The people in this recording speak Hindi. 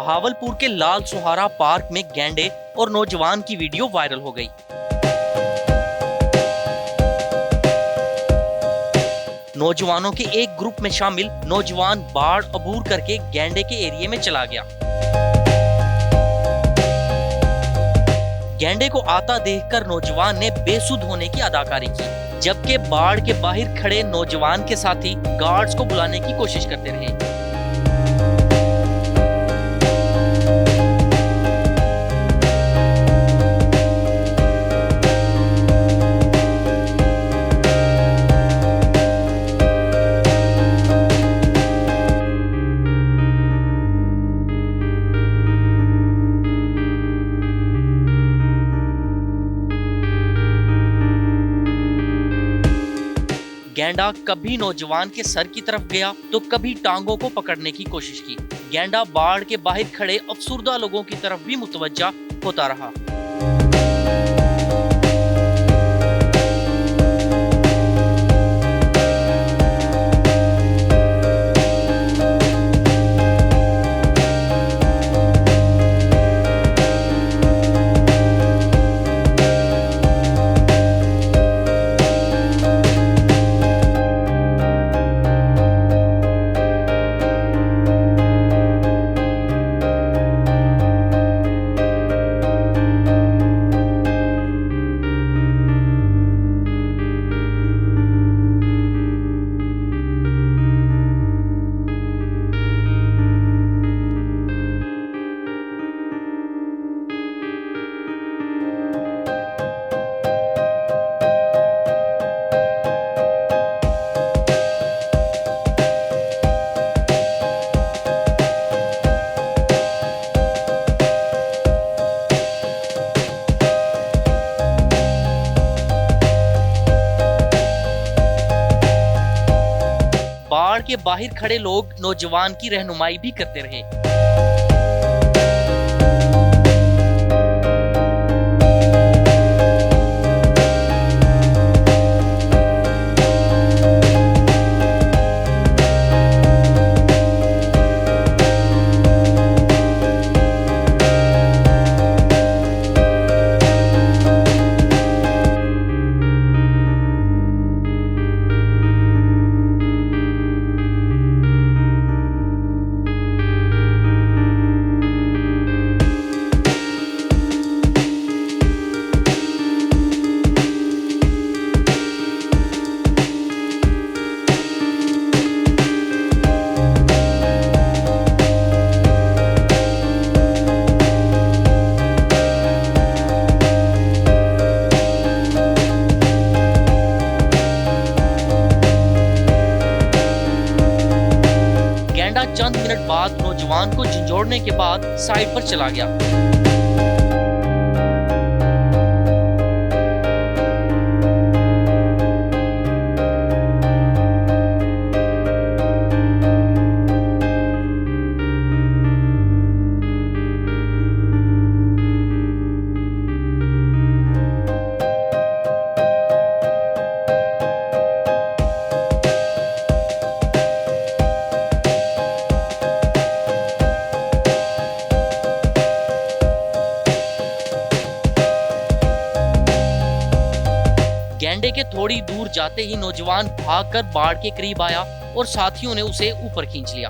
बहावलपुर के लाल सुहारा पार्क में गैंडे और नौजवान की वीडियो वायरल हो गई। नौजवानों के एक ग्रुप में शामिल नौजवान बाढ़ अबूर करके गैंडे के एरिया में चला गया। गैंडे को आता देखकर नौजवान ने बेसुध होने की अदाकारी की, जबकि बाढ़ के बाहर खड़े नौजवान के साथी गार्ड्स को बुलाने की कोशिश करते रहे। गैंडा कभी नौजवान के सर की तरफ गया तो कभी टांगों को पकड़ने की कोशिश की। गैंडा बाढ़ के बाहर खड़े अफसुर्दा लोगों की तरफ भी मुतवज्जा होता रहा। बाढ़ के बाहर खड़े लोग नौजवान की रहनुमाई भी करते रहे। चंद मिनट बाद नौजवान को झंझोड़ने के बाद साइड पर चला गया। गैंडे के थोड़ी दूर जाते ही नौजवान भागकर बाढ़ के करीब आया और साथियों ने उसे ऊपर खींच लिया।